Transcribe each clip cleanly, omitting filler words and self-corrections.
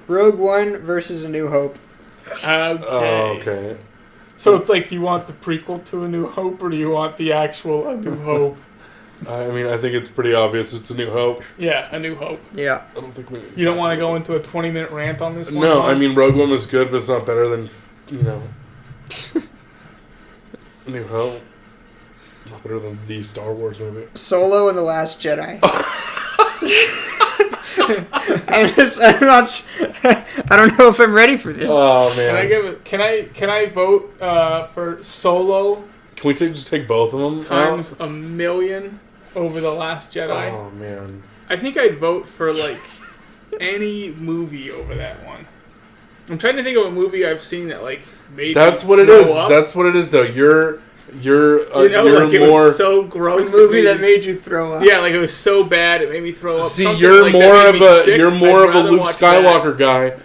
Rogue One versus A New Hope. Okay. Oh, okay. So it's like, do you want the prequel to A New Hope, or do you want the actual A New Hope? I mean, I think it's pretty obvious it's A New Hope. Yeah, A New Hope. Yeah. I don't think we... You don't want to go into a 20-minute rant on this one? No, Hans? I mean, Rogue One was good, but it's not better than, A New Hope. Not better than the Star Wars movie. Solo and The Last Jedi. I don't know if I'm ready for this. Oh, man. Can I vote for Solo? Can we just take both of them? Times a million over The Last Jedi? Oh, man. I think I'd vote for, like, any movie over that one. I'm trying to think of a movie I've seen that, like, made That's me what it throw is. up. That's what it is, though. You're like it more... was so A gross. movie that made you throw up. Yeah, like it was so bad it made me throw up. See, Something you're like more that of made me sick. you're more I'd of a rather Luke watch Skywalker guy,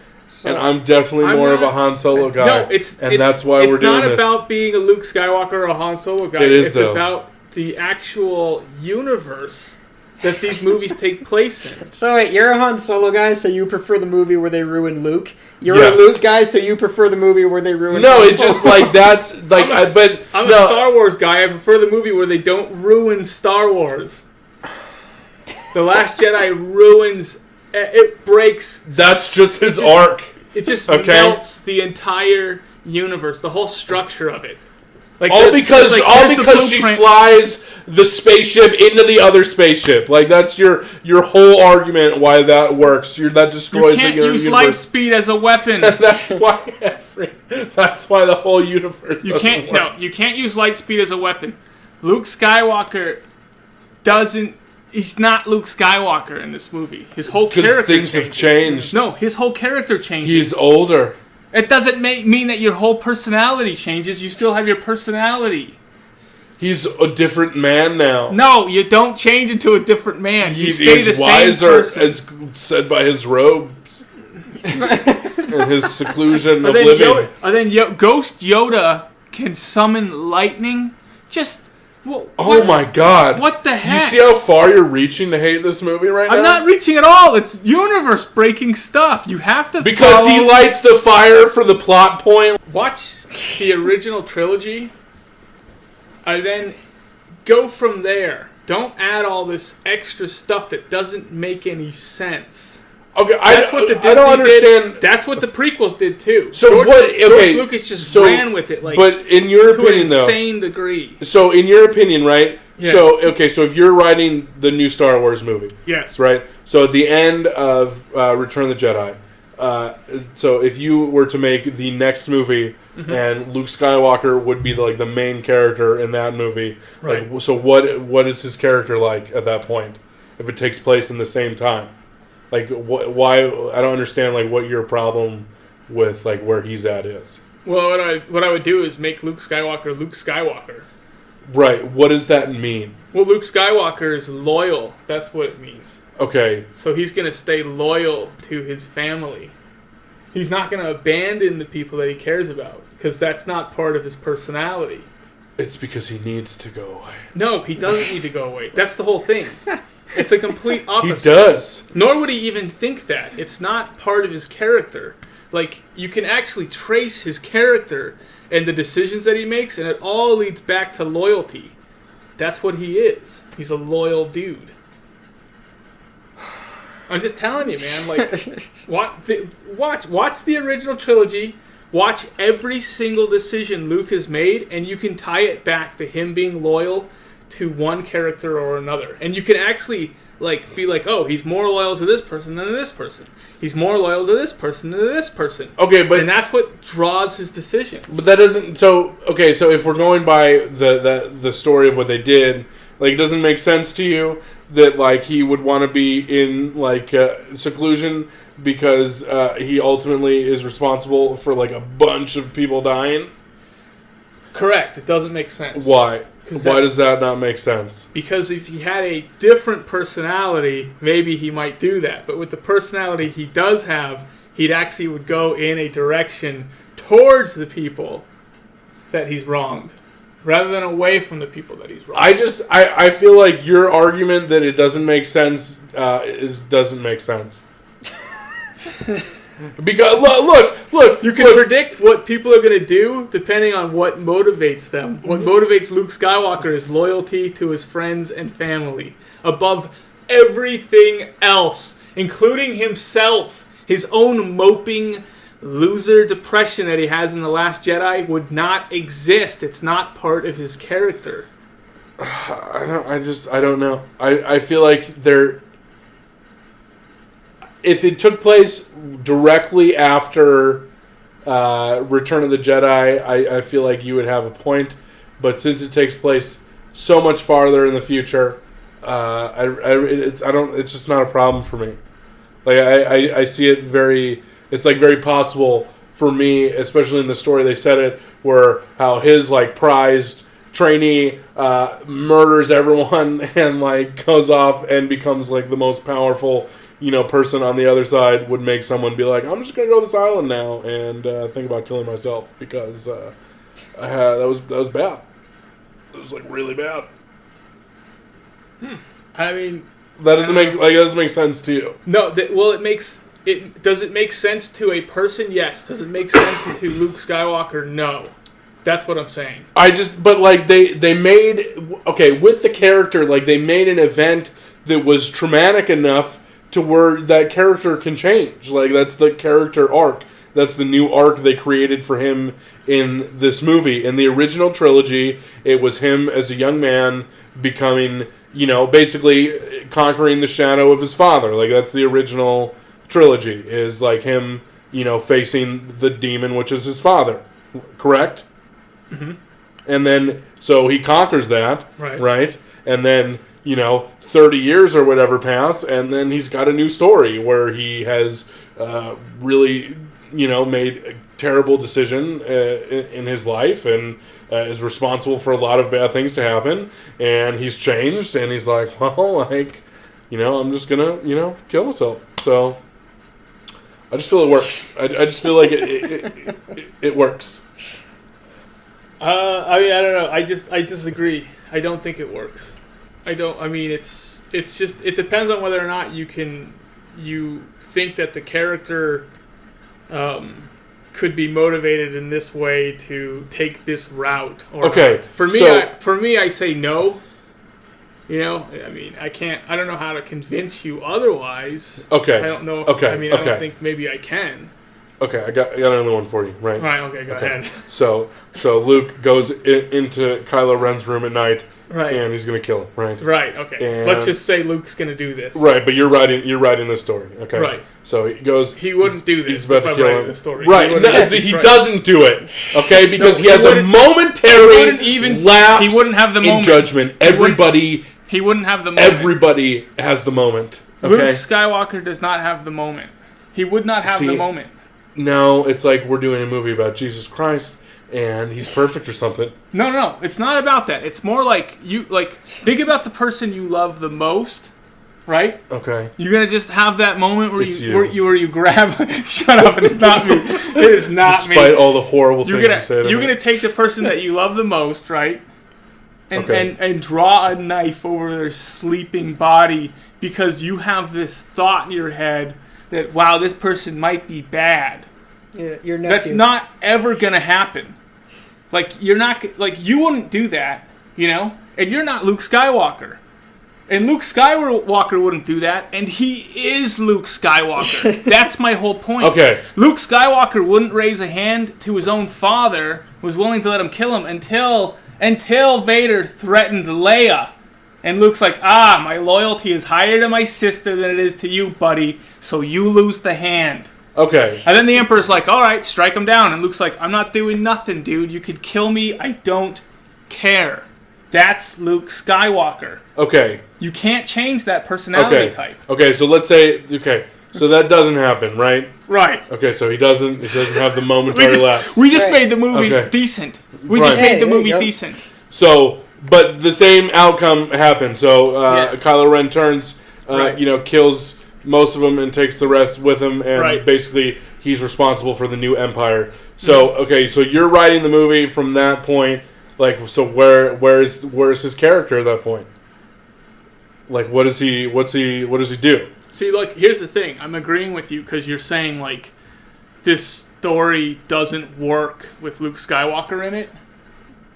and I'm definitely more of a Han Solo guy. No, it's that's why we're doing this. It's not about being a Luke Skywalker or a Han Solo guy. It is, it's though. about the actual universe that these movies take place in. So wait, you're a Han Solo guy, so you prefer the movie where they ruin Luke. You're Yes. a Luke guy, so you prefer the movie where they ruin. No, Han it's Solo. just like that's like. I'm a Star Wars guy. I prefer the movie where they don't ruin Star Wars. The Last Jedi ruins. It breaks. That's just his arc. It just Okay. melts the entire universe, the whole structure of it. Like All there's because the she blueprint. flies the spaceship into the other spaceship. Like that's your whole argument why that works. That You destroys can't the use universe. light speed as a weapon. That's why that's why the whole universe You doesn't can't. work. No, you can't use light speed as a weapon. Luke Skywalker doesn't. He's not Luke Skywalker in this movie. His whole Because character things have changes. changed. No, his whole character changes. He's older. It doesn't mean that your whole personality changes. You still have your personality. He's a different man now. No, you don't change into a different man. You stay the He's same wiser, person. as said by his robes and his seclusion of then living. Ghost Yoda can summon lightning. Just Oh my God! What the heck? You see how far you're reaching to hate this movie right now? I'm not reaching at all. It's universe-breaking stuff. You have to because he lights the fire for the plot point. Watch the original trilogy, and then go from there. Don't add all this extra stuff that doesn't make any sense. Okay, That's what the Disney I don't understand. did. That's what the prequels did too. So George Lucas just ran with it, like, but in your to opinion, an insane degree. So in your opinion, right? Yeah. So if you're writing the new Star Wars movie, Yes. right? So at the end of Return of the Jedi, so if you were to make the next movie, and Luke Skywalker would be the main character in that movie, Right. so what is his character like at that point? If it takes place in the same time, why? I don't understand what your problem with where he's at is. Well, what I would do is make Luke Skywalker. Right. What does that mean? Well, Luke Skywalker is loyal. That's what it means. Okay. So he's going to stay loyal to his family. He's not going to abandon the people that he cares about because that's not part of his personality. It's because he needs to go away. No, he doesn't need to go away. That's the whole thing. It's a complete opposite. He does. Nor would he even think that. It's not part of his character. You can actually trace his character and the decisions that he makes, and it all leads back to loyalty. That's what he is. He's a loyal dude. I'm just telling you, man. Watch the original trilogy. Watch every single decision Luke has made, and you can tie it back to him being loyal to one character or another. And you can actually be oh, he's more loyal to this person than to this person. He's more loyal to this person than to this person. Okay, but and that's what draws his decisions. But that doesn't. So if we're going by the story of what they did, it doesn't make sense to you that he would want to be in seclusion because he ultimately is responsible for a bunch of people dying. Correct. It doesn't make sense. Why? Why does that not make sense? Because if he had a different personality, maybe he might do that. But with the personality he does have, he'd actually would go in a direction towards the people that he's wronged, rather than away from the people that he's wronged. I feel like your argument that it doesn't make sense doesn't make sense. Because look. You can predict what people are going to do depending on what motivates them. What motivates Luke Skywalker is loyalty to his friends and family above everything else, including himself. His own moping loser depression that he has in The Last Jedi would not exist. It's not part of his character. I don't know. I feel like if it took place directly after Return of the Jedi, I feel like you would have a point. But since it takes place so much farther in the future, it's just not a problem for me. Like I see it very. It's like very possible for me, especially in the story they said it, where how his like prized trainee murders everyone and like goes off and becomes like the most powerful, person on the other side would make someone be like, I'm just gonna go to this island now and think about killing myself because that was bad. It was like really bad. I mean, that doesn't make sense to you. No, does it make sense to a person? Yes. Does it make sense to Luke Skywalker? No. That's what I'm saying. But like they made, with the character, like they made an event that was traumatic enough to where that character can change. Like that's the character arc. That's the new arc they created for him in this movie. In the original trilogy, it was him as a young man becoming, basically conquering the shadow of his father. Like that's the original trilogy, is like him, facing the demon, which is his father. Correct? Mm-hmm. And then, so he conquers that, right? And then, 30 years or whatever pass, and then he's got a new story where he has really, made a terrible decision in his life and is responsible for a lot of bad things to happen. And he's changed, and he's like, well, like, I'm just going to, kill myself. So I just feel it works. I just feel like it works. I don't know. I disagree. I don't think it works. It's just, it depends on whether or not you think that the character could be motivated in this way to take this route or not. For me, I say no. I don't know how to convince you otherwise. Okay. I don't know. I don't think maybe I can. Okay, I got another one for you, right? Right, okay, go ahead. So Luke goes into Kylo Ren's room at night, right, and he's going to kill him, right? Right, okay. Let's just say Luke's going to do this. Right, but you're writing this story, okay? Right. So he goes... He wouldn't do this. He's about to kill him. The story. Right, he doesn't do it, okay? Because he has a momentary lapse he wouldn't have the moment. in judgment. He wouldn't have the moment. Everybody has the moment, okay? Luke Skywalker does not have the moment. He would not have the moment. No, it's like we're doing a movie about Jesus Christ and he's perfect or something. No, it's not about that. It's more like think about the person you love the most, right? Okay. You're gonna just have that moment where you grab. Shut up! It's not me. It is not me. Despite all the horrible things you say to me. You're gonna take the person that you love the most, right? And draw a knife over their sleeping body because you have this thought in your head that, wow, this person might be bad. Yeah, your nephew. That's not ever gonna happen. Like you wouldn't do that, And you're not Luke Skywalker. And Luke Skywalker wouldn't do that, and he is Luke Skywalker. That's my whole point. Okay. Luke Skywalker wouldn't raise a hand to his own father, was willing to let him kill him until Vader threatened Leia. And Luke's like, my loyalty is higher to my sister than it is to you, buddy, so you lose the hand. Okay. And then the Emperor's like, all right, strike him down. And Luke's like, I'm not doing nothing, dude. You could kill me. I don't care. That's Luke Skywalker. Okay. You can't change that personality type. Okay, so let's say, so that doesn't happen, right? Right. Okay, so he doesn't have the momentary lapse. We just made the movie decent. We just made the movie decent. So... But the same outcome happened. So Kylo Ren turns, kills most of them and takes the rest with him, and basically he's responsible for the new Empire. So so you're writing the movie from that point. Like, so where's his character at that point? Like, what does he do? See, like, here's the thing. I'm agreeing with you because you're saying like this story doesn't work with Luke Skywalker in it.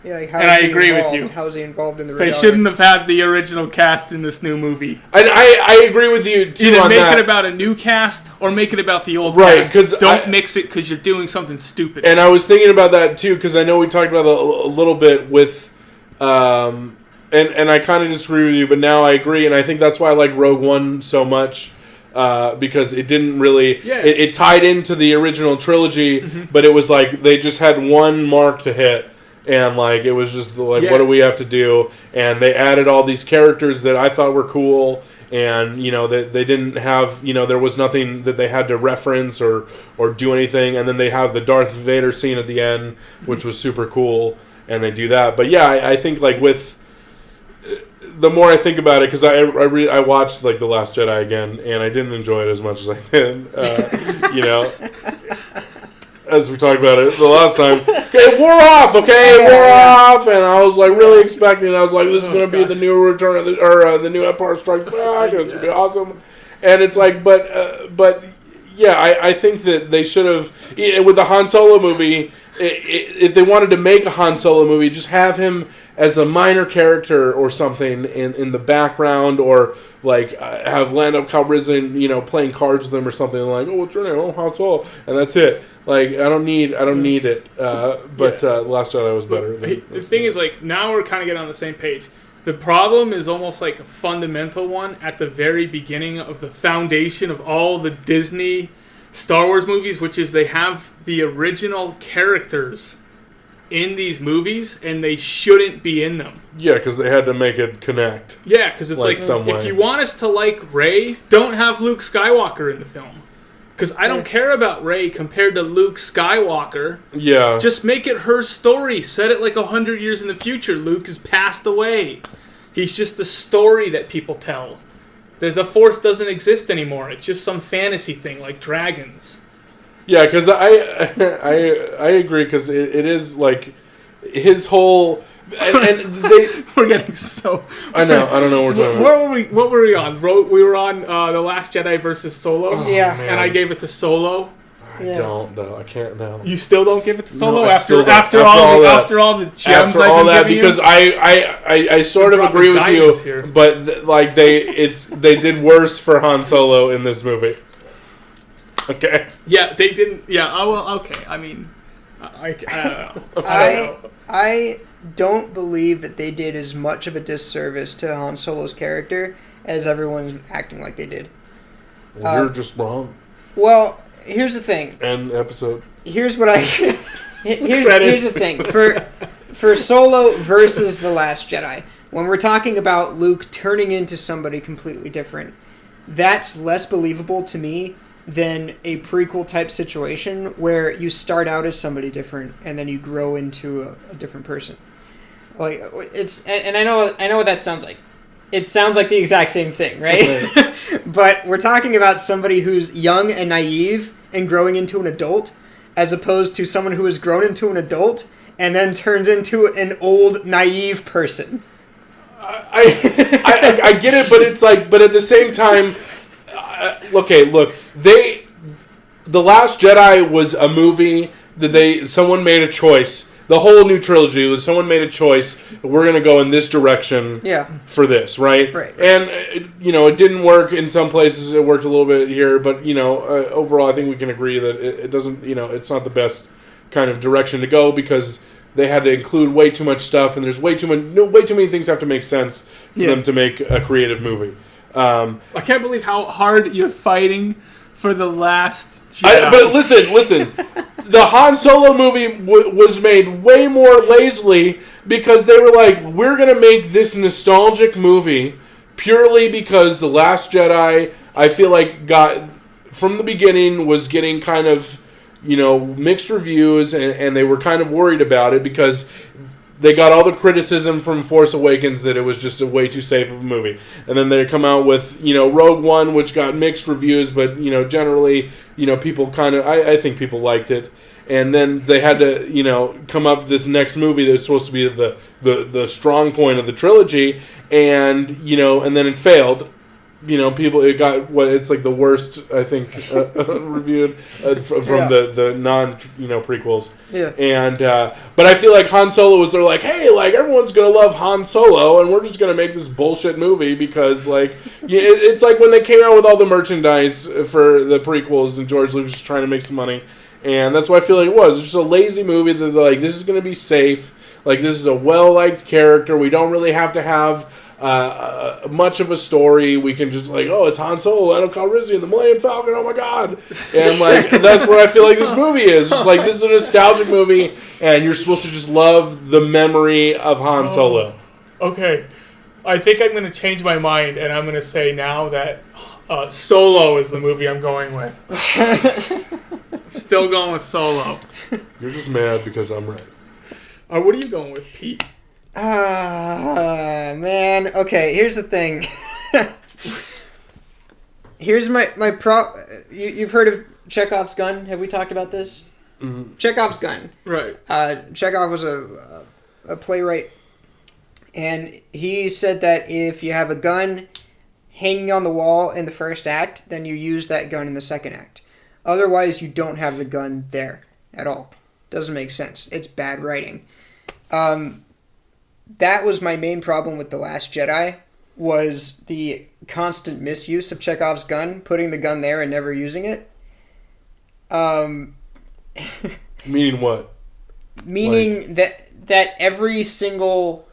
Yeah, like And I agree with you. How is he involved in the They reality? shouldn't have had the original cast in this new movie. And I agree with you too Either on make that. it about a new cast or make it about the old Right, cast. 'cause Don't mix it because you're doing something stupid. And I was thinking about that too, because I know we talked about it a little bit with, and I kind of disagree with you, but now I agree, and I think that's why I like Rogue One so much, because it didn't really, it tied into the original trilogy, but it was like they just had one mark to hit, and like it was just like, what do we have to do? And they added all these characters that I thought were cool. And, they didn't have, there was nothing that they had to reference or do anything. And then they have the Darth Vader scene at the end, which was super cool. And they do that. But, yeah, I think, like, with... The more I think about it, because I watched, like, The Last Jedi again, and I didn't enjoy it as much as I did, as we talked about it the last time. Okay, it wore off, and I was like really expecting. I was like, this is gonna be the new Return of the new Empire Strikes Back. It's gonna be awesome. And it's like, but yeah, I think that they should have with the Han Solo movie. If they wanted to make a Han Solo movie, just have him as a minor character or something in the background, or like have Lando Calrissian, playing cards with him or something, like, oh, what's your name? Oh, Han Solo, and that's it. Like, I don't need it. But Last Jedi was better. The thing is, like, now we're kind of getting on the same page. The problem is almost like a fundamental one at the very beginning of the foundation of all the Disney Star Wars movies, which is they have the original characters in these movies, and they shouldn't be in them. Yeah, because they had to make it connect. Yeah, because it's like if you want us to like Rey, don't have Luke Skywalker in the film. Because I don't care about Rey compared to Luke Skywalker. Yeah. Just make it her story. Set it like 100 years in the future. Luke has passed away. He's just the story that people tell. The Force doesn't exist anymore. It's just some fantasy thing like dragons. Yeah, because I agree, because it is like his whole... And they, we're getting so... I know. I don't know what we're talking about. What were we on? We were on The Last Jedi versus Solo. Oh, yeah. And I gave it to Solo. I don't, though. I can't now. You still don't give it to Solo No, after all the gems after I've all been that, giving because you? I sort of agree with you, here. but they did worse for Han Solo in this movie. Okay. Yeah, they didn't. Yeah. Oh well. Okay. I mean, I don't know. I don't believe that they did as much of a disservice to Han Solo's character as everyone's acting like they did. Well, you're just wrong. Well, here's the thing. End episode. Here's what here's the thing. For Solo versus The Last Jedi, when we're talking about Luke turning into somebody completely different, that's less believable to me than a prequel type situation where you start out as somebody different and then you grow into a different person. Like and I know what that sounds like. It sounds like the exact same thing, right? But we're talking about somebody who's young and naive and growing into an adult, as opposed to someone who has grown into an adult and then turns into an old naive person. I get it, but it's like, but at the same time, okay, look, The Last Jedi was a movie that someone made a choice. The whole new trilogy was someone made a choice. We're going to go in this direction for this, right? Right. And, it didn't work in some places. It worked a little bit here. But, overall, I think we can agree that it doesn't, it's not the best kind of direction to go, because they had to include way too much stuff. And there's way too many things have to make sense for them to make a creative movie. I can't believe how hard you're fighting for The Last Jedi. But listen. The Han Solo movie was made way more lazily because they were like, we're going to make this nostalgic movie purely because The Last Jedi, I feel like, from the beginning, was getting kind of, mixed reviews, and they were kind of worried about it because they got all the criticism from Force Awakens that it was just a way too safe of a movie. And then they come out with, Rogue One, which got mixed reviews, but, generally, people kind of, I think people liked it. And then they had to, come up with this next movie that's supposed to be the strong point of the trilogy, and, and then it failed. people, it got it's like the worst, I think, reviewed from the non prequels. Yeah. And but I feel like Han Solo they're like, hey, like everyone's gonna love Han Solo, and we're just gonna make this bullshit movie because like it's like when they came out with all the merchandise for the prequels and George Lucas was trying to make some money, and that's what I feel like it was. It's just a lazy movie that they're like, this is gonna be safe. Like, this is a well-liked character. We don't really have to have much of a story. We can just, like, it's Han Solo, Lando Calrissian, the Millennium Falcon, oh my god. And, like, that's what I feel like this movie is. Just, like, this is a nostalgic movie, and you're supposed to just love the memory of Han Solo. Okay. I think I'm going to change my mind, and I'm going to say now that Solo is the movie I'm going with. Still going with Solo. You're just mad because I'm right. What are you going with, Pete? Man. Okay, here's the thing. Here's my You've heard of Chekhov's gun? Have we talked about this? Mm-hmm. Chekhov's gun. Right. Chekhov was a playwright, and he said that if you have a gun hanging on the wall in the first act, then you use that gun in the second act. Otherwise, you don't have the gun there at all. Doesn't make sense. It's bad writing. That was my main problem with The Last Jedi, was the constant misuse of Chekhov's gun, putting the gun there and never using it. Meaning what? Meaning that every single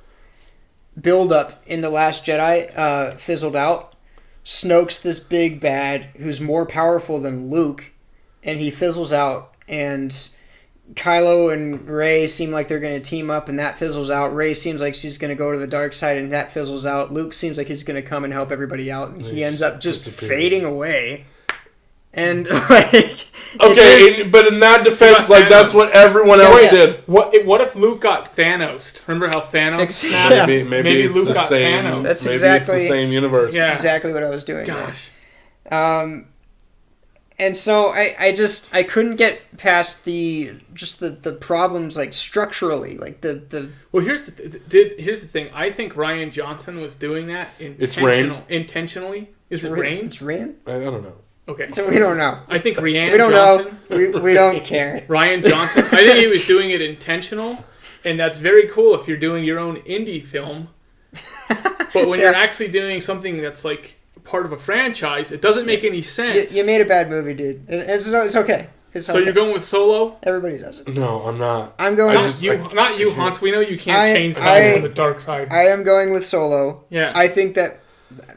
build-up in The Last Jedi fizzled out. Snoke's this big bad who's more powerful than Luke, and he fizzles out, and Kylo and Rey seem like they're going to team up, and that fizzles out. Rey seems like she's going to go to the dark side, and that fizzles out. Luke seems like he's going to come and help everybody out, and he ends up just fading away. And okay, but in that defense, that's what everyone else did. What if Luke got Thanos? Remember how Thanos snapped? Maybe it's Luke the got same. Thanos. That's maybe exactly it's the same universe. Yeah. Exactly what I was doing. Gosh. There. And so I couldn't get past the problems like structurally, like the. Well, here's the thing. I think Rian Johnson was doing that intentionally. Is it Rain? It's Rain. I don't know. Okay. So we don't know. I think Rian. We don't Johnson, know. We don't care. Rian Johnson. I think he was doing it intentional, and that's very cool if you're doing your own indie film. But when you're actually doing something that's like part of a franchise, it doesn't make any sense. You made a bad movie, dude. It's okay. So you're going with Solo? Everybody does it. No, I'm not. I'm going. Not you, Hans. We know you can't change sides on the dark side. I am going with Solo. Yeah. I think that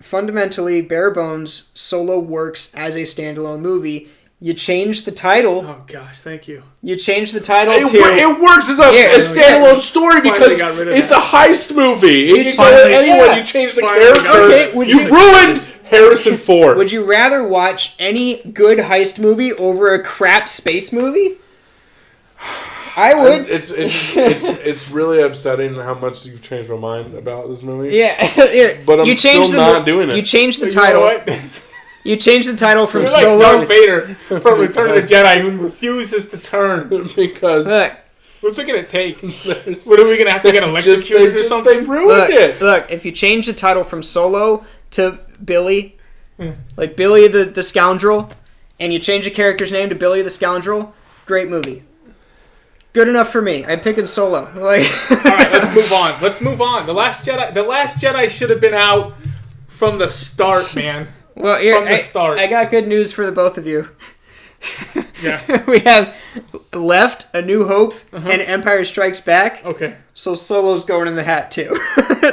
fundamentally, bare bones, Solo works as a standalone movie. You change the title. Oh gosh, thank you. You change the title it works as a standalone story because it's a heist movie. You can go with anyone. You change the character. Okay, you ruined Harrison Ford. Would you rather watch any good heist movie over a crap space movie? I would. It's really upsetting how much you've changed my mind about this movie. Yeah, but I'm still not doing it. You changed the title. You changed the title from Solo. Like Darth Vader from Return of the Jedi, who refuses to turn because. What's it gonna take? What are we gonna have to get electrocuted or something? They ruined it. Look, if you change the title from Solo to Billy, like Billy the Scoundrel, and you change the character's name to Billy the Scoundrel, great movie. Good enough for me. I'm picking Solo. All right, let's move on. The Last Jedi should have been out from the start, man. Well, here, from the start. I got good news for the both of you. Yeah. We have left A New Hope and Empire Strikes Back. Okay. So Solo's going in the hat too.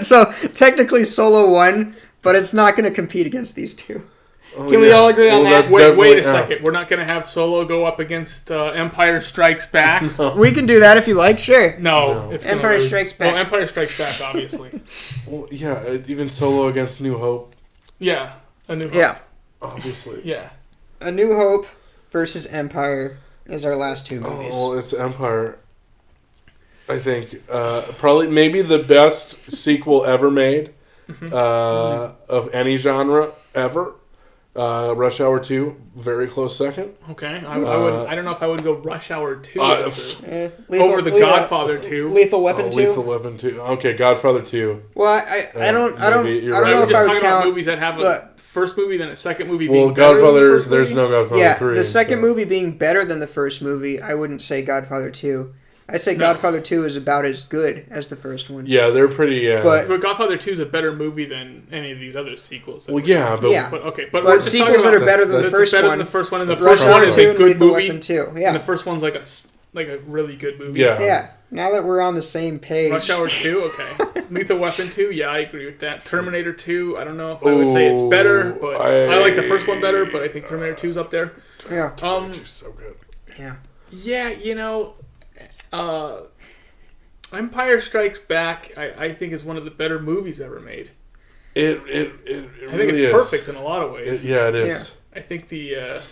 So technically Solo won, but it's not going to compete against these two. Can we all agree on that? Wait a second. We're not going to have Solo go up against Empire Strikes Back? No. We can do that if you like, sure. No. It's Empire Strikes Back. Well, Empire Strikes Back, obviously. Well, yeah, even Solo against New Hope. Yeah, A New Hope. Yeah. Obviously. Yeah. A New Hope versus Empire is our last two movies. Oh, it's Empire. I think probably maybe the best sequel ever made of any genre ever. Rush Hour 2, very close second. Okay, I don't know if I would go Rush Hour 2 over The Godfather 2. Lethal Weapon 2. Lethal Weapon 2. Okay, Godfather 2. Well, I don't know if I would count count movies that have first movie, then a second movie Well, being better Godfather, than the first there's movie? no Godfather Yeah, 3. the second so. movie being better than the first movie, I wouldn't say Godfather 2. I'd say No. Godfather 2 is about as good as the first one. Yeah, they're pretty... But- But Godfather 2 is a better movie than any of these other sequels. well, yeah, but... Yeah. But okay, but, But we're just talking sequels that about are better than the that's first better one. than the first one, and the Rush first one Hour is 2 a and good Lethal movie. Weapon 2. And Yeah. the first one's like a really good movie. Yeah. Yeah. Now that we're on the same page. Rush Hour 2, okay. Lethal Weapon 2, yeah, I agree with that. Terminator 2, I don't know if I would say it's better, but I like the first one better, but I think Terminator 2 is up there. Yeah. So good. Yeah. Yeah, Empire Strikes Back, I think is one of the better movies ever made. It I think really it's is. perfect in a lot of ways. It is. I think at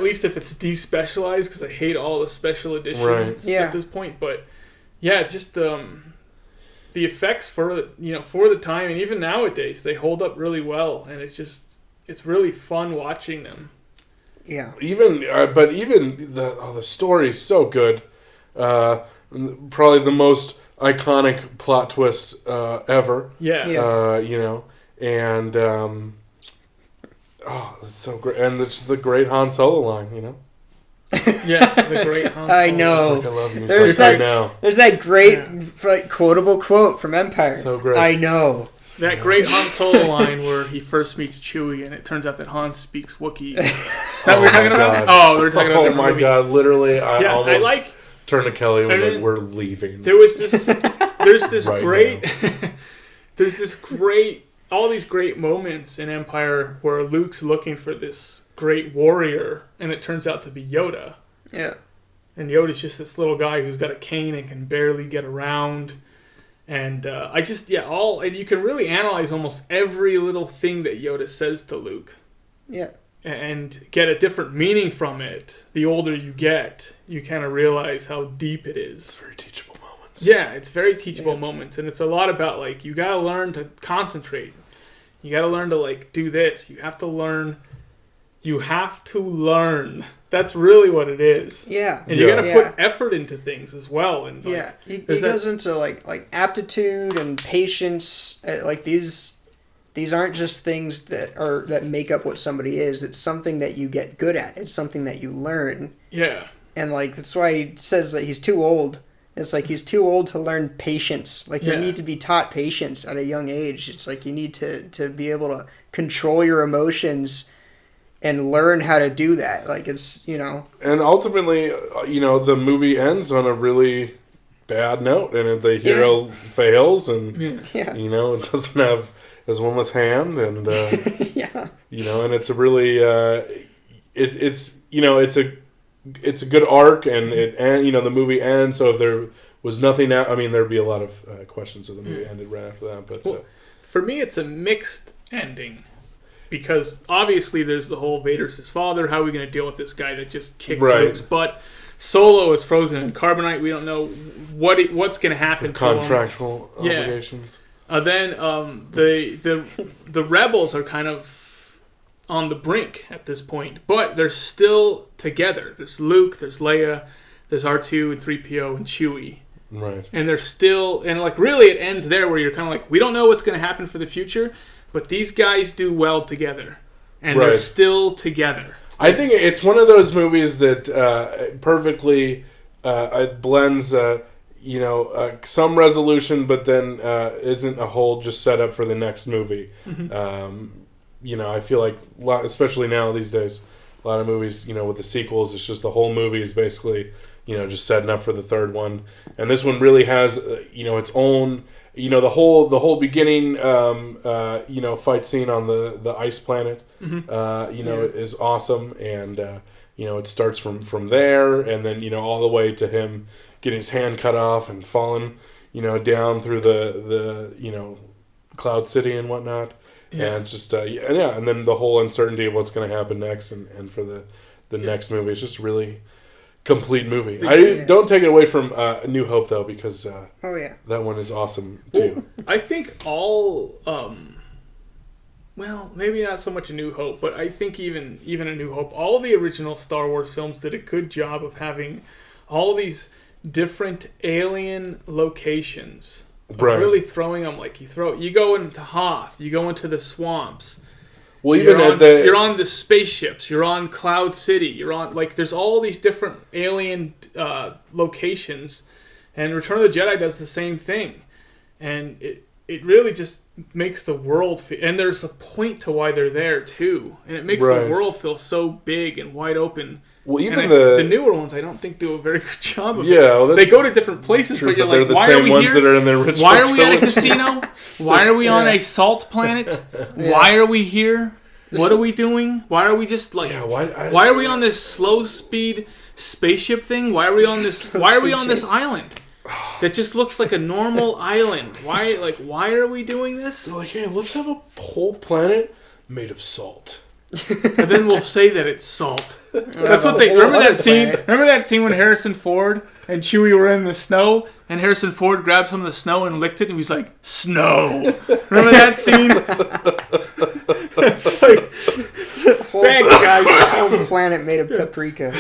least if it's despecialized, because I hate all the special editions at this point. But yeah, it's just the effects for the time, and even nowadays they hold up really well, and it's really fun watching them. Yeah. Even the story is so good. Probably the most iconic plot twist ever. Yeah. And it's so great, and it's the great Han Solo line. Yeah, the great Han Solo. I know. Just like, I love you. There's It's like, that- I know. There's that great quotable quote from Empire. So great. I know. That great Han Solo line where he first meets Chewie, and it turns out that Han speaks Wookiee. Is that what we're talking about? Oh, we're talking about. Oh my god! Literally, I almost turned to Kelly and was like, "We're leaving." There's this Right great, all these great moments in Empire where Luke's looking for this great warrior, and it turns out to be Yoda. Yeah. And Yoda's just this little guy who's got a cane and can barely get around. And and you can really analyze almost every little thing that Yoda says to Luke. Yeah. And get a different meaning from it. The older you get, you kind of realize how deep it is. It's very teachable moments. Yeah, it's very teachable moments, and it's a lot about you gotta learn to concentrate. You gotta learn to do this. You have to learn. That's really what it is. Yeah. And you gotta put effort into things as well. And he goes into like aptitude and patience. These aren't just things that make up what somebody is. It's something that you get good at. It's something that you learn. Yeah. And that's why he says that he's too old. It's he's too old to learn patience. You need to be taught patience at a young age. It's you need to be able to control your emotions and learn how to do that. And ultimately, the movie ends on a really bad note, and the hero fails, and it doesn't have his one-less hand, and and it's a really it's a good arc, and the movie ends. So if there was nothing out, there'd be a lot of questions if the movie ended right after that. But for me, it's a mixed ending. Because obviously there's the whole Vader's his father. How are we going to deal with this guy that just kicked Luke's butt? Solo is frozen in carbonite. We don't know what's going to happen to him. Contractual obligations. Then the rebels are kind of on the brink at this point, but they're still together. There's Luke, there's Leia, there's R2 and 3PO and Chewie. Right. And they're still, and really it ends there where you're kind of we don't know what's going to happen for the future. But these guys do well together, and they're still together. I think it's one of those movies that perfectly blends, some resolution, but then isn't a whole just setup for the next movie. Mm-hmm. I feel like, especially now these days, a lot of movies, with the sequels, it's just the whole movie is basically, just setting up for the third one. And this one really has, its own... the whole beginning, fight scene on the ice planet, is awesome, and it starts from there, and then all the way to him getting his hand cut off and falling, down through the Cloud City and whatnot, and it's just and then the whole uncertainty of what's going to happen next, and for the next movie, it's just really complete movie. Don't take it away from New Hope though, because that one is awesome too. Well, I think all maybe not so much A New Hope, but I think even A New Hope, all the original Star Wars films did a good job of having all these different alien locations Right. Really throwing them like you go into Hoth, you go into the swamps. Well, even you're on the spaceships, you're on Cloud City, you're on there's all these different alien locations, and Return of the Jedi does the same thing, and it really just makes the world feel, and there's a point to why they're there too, and it makes the world feel so big and wide open. Well, even the newer ones, I don't think do a very good job of it. Well, they go to different places, true, but you're they're like, the why same are we ones here? that are in the original Why are we at a trilogy? casino? Why are we on a salt planet? Why are we here? What are we doing? Why are we just why are we on this slow speed spaceship thing? Why are we on this? Why are we on this island that just looks like a normal island? Why are we doing this? They're like, hey, let's have a whole planet made of salt. And then we'll say that it's salt. That's what they remember that scene. Remember that scene when Harrison Ford and Chewie were in the snow, and Harrison Ford grabbed some of the snow and licked it, and he was like, "Snow." Remember that scene? It's like, thanks, guys. Whole planet made of paprika.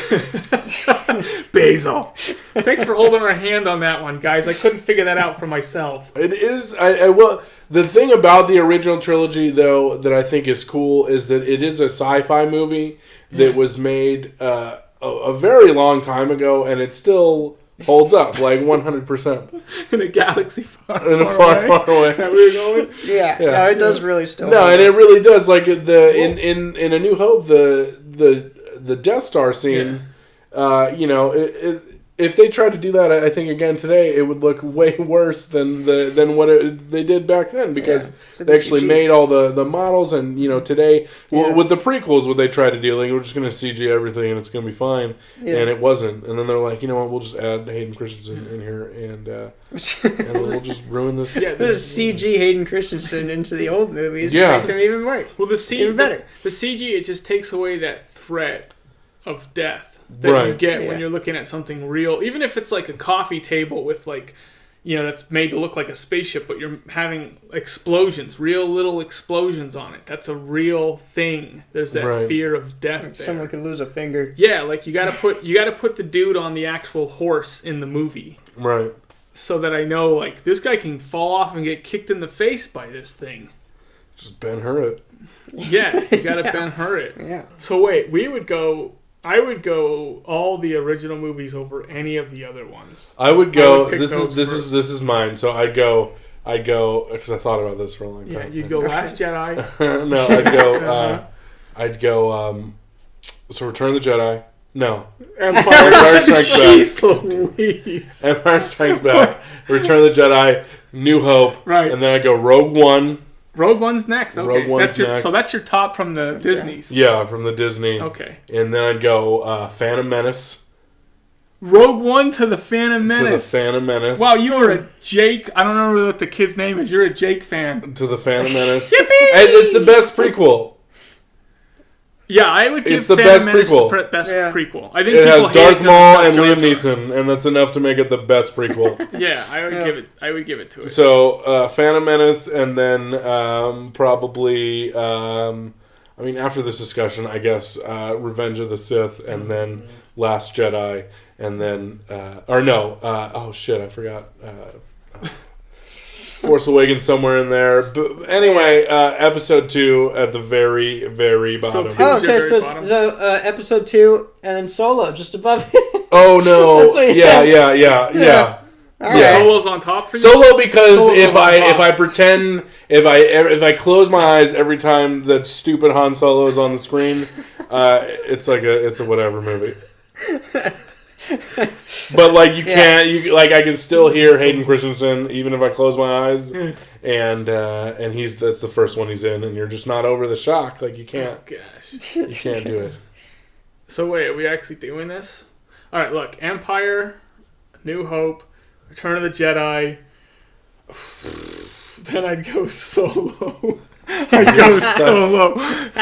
Basil. Thanks for holding our hand on that one, guys. I couldn't figure that out for myself. It is. I will. The thing about the original trilogy, though, that I think is cool is that it is a sci-fi movie that was made a very long time ago, and it still holds up like 100%. In a galaxy far Far away. Is that where we're going? Yeah. No, it does really still. No, and it really does. Like in A New Hope, the Death Star scene. If they tried to do that, I think again today it would look way worse than what they did back then, because they actually made all the models, and today with the prequels, what they tried to do, like we're just going to CG everything and it's going to be fine, and it wasn't. And then they're like, you know what, we'll just add Hayden Christensen in here and we'll just ruin this. CG Hayden Christensen into the old movies. Make them even worse. Well, even better. The CG, it just takes away that threat of death that you get when you're looking at something real, even if it's like a coffee table with that's made to look like a spaceship, but you're having explosions, real little explosions on it. That's a real thing. There's that fear of death there. Someone could lose a finger. Yeah, like you gotta put the dude on the actual horse in the movie, right? So that I know, like, this guy can fall off and get kicked in the face by this thing. Just Ben-Hur it. Yeah, you gotta Ben-Hur it. Yeah. So wait, I would go all the original movies over any of the other ones. I would go. This is mine. So I'd go because I thought about this for a long time. Yeah, you'd go Last Jedi. No, I'd go. So Return of the Jedi. No. Empire Strikes Back. Empire Strikes Back. Return of the Jedi. New Hope. Right. And then I go Rogue One. Rogue One's next. Okay, Rogue One's next. So that's your top from the Disneys. Yeah, from the Disney. Okay. And then I'd go Phantom Menace. Rogue One to the Phantom Menace. To the Phantom Menace. Wow, you are a Jake. I don't know what the kid's name is. You're a Jake fan. To the Phantom Menace. And it's the best prequel. Yeah, I would give it's the Phantom best Menace prequel. the best prequel. I think it has Darth Maul and Jar Jar. Liam Neeson, and that's enough to make it the best prequel. Yeah, I would give it to it. So, Phantom Menace, and then probably, after this discussion, I guess Revenge of the Sith, and then Last Jedi, and then I forgot. Force Awakens somewhere in there. But anyway, episode 2 at the very, very bottom. So episode 2 and then Solo just above it. Oh no! Yeah. So Solo's on top for you? Solo because if I pretend if I close my eyes every time that stupid Han Solo is on the screen, it's a whatever movie. But like I can still hear Hayden Christensen even if I close my eyes, and that's the first one he's in, and you're just not over the shock. Like you can't. Oh, gosh. You can't do it. So wait, are we actually doing this? All right, look, Empire, New Hope, Return of the Jedi. Then I'd go Solo.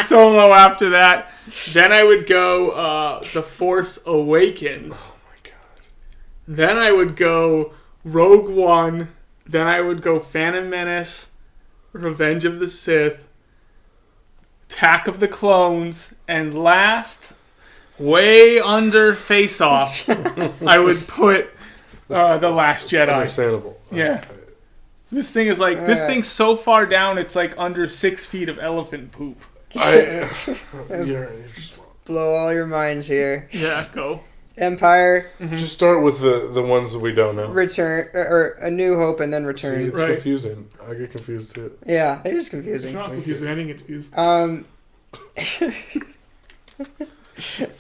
Solo after that. Then I would go The Force Awakens. Oh my god. Then I would go Rogue One. Then I would go Phantom Menace, Revenge of the Sith, Attack of the Clones, and last, way under Face Off, I would put The Last Jedi. That's understandable. Yeah. This thing is like this thing's so far down. It's like under 6 feet of elephant poop. You're just blow all your minds here. Yeah, go. Empire. Mm-hmm. Just start with the ones that we don't know. Return or A New Hope and then Return. See, it's confusing. I get confused too. Yeah, it is confusing. It's not confusing. I didn't get confused.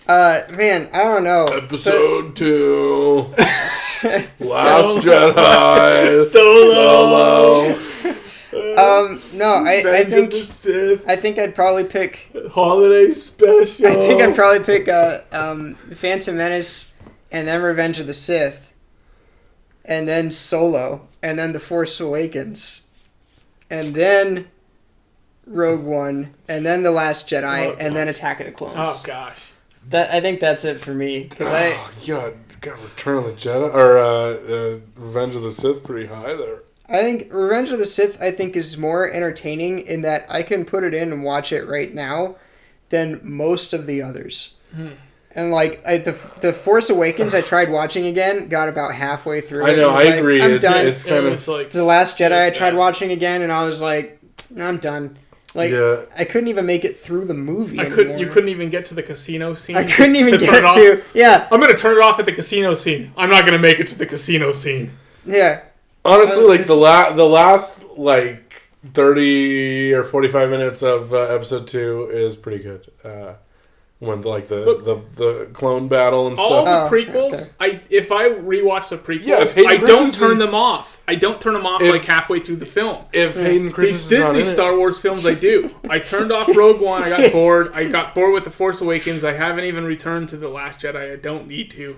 Man, I don't know. Episode 2. Last Jedi. Solo. No, I think I'd probably pick Holiday Special. I think I'd probably pick Phantom Menace and then Revenge of the Sith and then Solo and then The Force Awakens and then Rogue One and then The Last Jedi and then Attack of the Clones. Oh gosh. I think that's it for me because got Return of the Jedi or Revenge of the Sith pretty high there. I think Revenge of the Sith is more entertaining in that I can put it in and watch it right now than most of the others. And like the Force Awakens, I tried watching again, got about halfway through. I know, I agree. I'm done. It's kind of like The Last Jedi, I tried watching again, and I was like, I'm done. Like I couldn't even make it through the movie. You couldn't even get to the casino scene. I couldn't even get to. Yeah, I'm gonna turn it off at the casino scene. I'm not gonna make it to the casino scene. Yeah. Honestly, like the last like 30 or 45 minutes of episode 2 is pretty good. When like the clone battle and all stuff. The prequels, okay. If I rewatch the prequels, I don't turn them off. I don't turn them off like halfway through the film. If Hayden Christensen's These Disney Star Wars films, I do. I turned off Rogue One. I got bored. I got bored with The Force Awakens. I haven't even returned to The Last Jedi. I don't need to.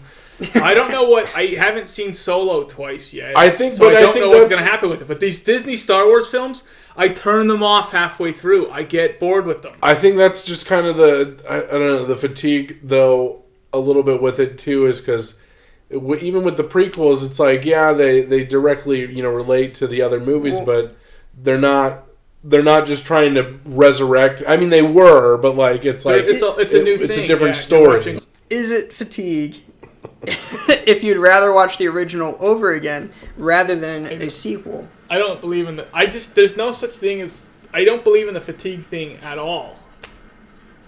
I don't know what. I haven't seen Solo twice yet. I don't know what's going to happen with it. But these Disney Star Wars films, I turn them off halfway through. I get bored with them. I think that's just kind of I don't know, the fatigue, though, a little bit with it, too, is because even with the prequels, it's like, yeah, they directly, relate to the other movies, but they're not just trying to resurrect. I mean, they were, but like it's like it's a new thing. It's a different story. Is it fatigue? If you'd rather watch the original over again rather than a sequel. I don't believe in there's no such thing as, I don't believe in the fatigue thing at all.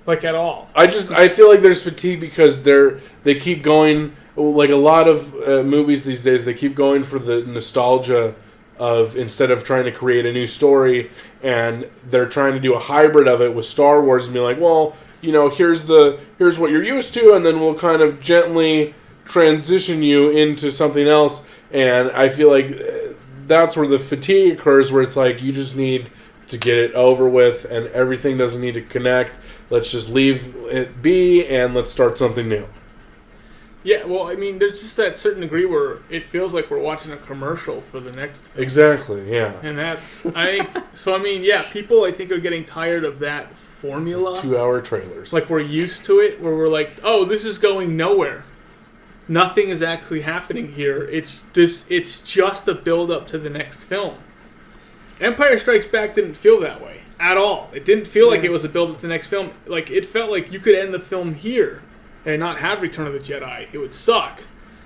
Like at all. I feel like there's fatigue because they keep going, like a lot of movies these days, they keep going for the nostalgia of, instead of trying to create a new story, and they're trying to do a hybrid of it with Star Wars and be like, well, here's what you're used to, and then we'll kind of gently transition you into something else. And I feel like that's where the fatigue occurs, where it's like you just need to get it over with and everything doesn't need to connect. Let's just leave it be and let's start something new. Yeah, well, I mean, there's just that certain degree where it feels like we're watching a commercial for the next film. Exactly, yeah. And that's, people I think are getting tired of that formula. 2-hour trailers. Like we're used to it, where we're like, oh, this is going nowhere. Nothing is actually happening here. It's just a build up to the next film. Empire Strikes Back didn't feel that way at all. It didn't feel like it was a build up to the next film. Like it felt like you could end the film here and not have Return of the Jedi. It would suck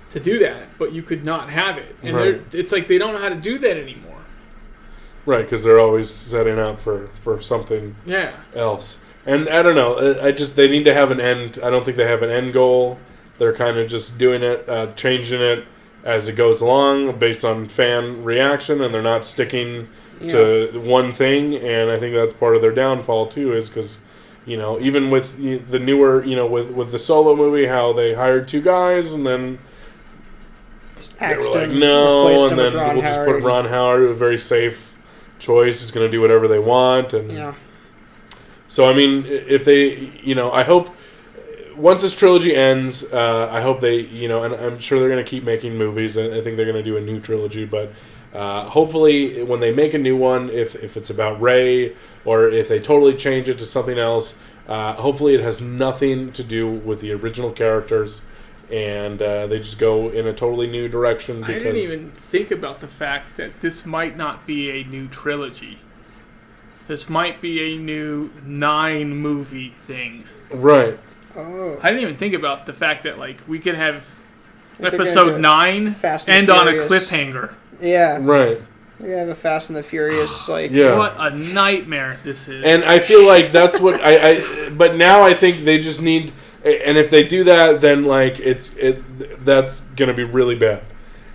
to do that, but you could not have it. And it's like they don't know how to do that anymore. Right, because they're always setting up for something else. And I don't know. They need to have an end. I don't think they have an end goal. They're kind of just doing it, changing it as it goes along based on fan reaction, and they're not sticking to one thing. And I think that's part of their downfall too, is because, even with the newer, with the Solo movie, how they hired 2 guys and then they were like, no, and then we'll just put Ron Howard, a very safe choice, who's going to do whatever they want. And so, I mean, if they, I hope. Once this trilogy ends, I hope they, and I'm sure they're going to keep making movies. I think they're going to do a new trilogy, but hopefully when they make a new one, if it's about Rey or if they totally change it to something else, hopefully it has nothing to do with the original characters, and they just go in a totally new direction. Because I didn't even think about the fact that this might not be a new trilogy. This might be a new 9-movie thing. Right. Oh. I didn't even think about the fact that we could have episode 9 end on a cliffhanger. Yeah. Right. We have a Fast and the Furious, like... Yeah. What a nightmare this is. And I feel like that's what but now I think they just need, and if they do that, then like that's gonna be really bad,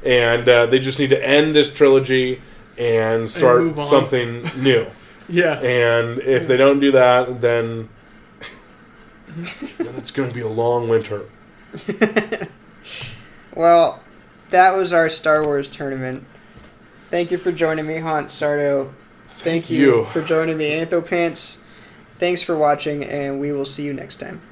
and they just need to end this trilogy and start something new. Yes. And if they don't do that, then it's gonna be a long winter. Well, that was our Star Wars tournament. Thank you for joining me, Haunt Sardo. Thank you for joining me, Anthopants. Thanks for watching, and we will see you next time.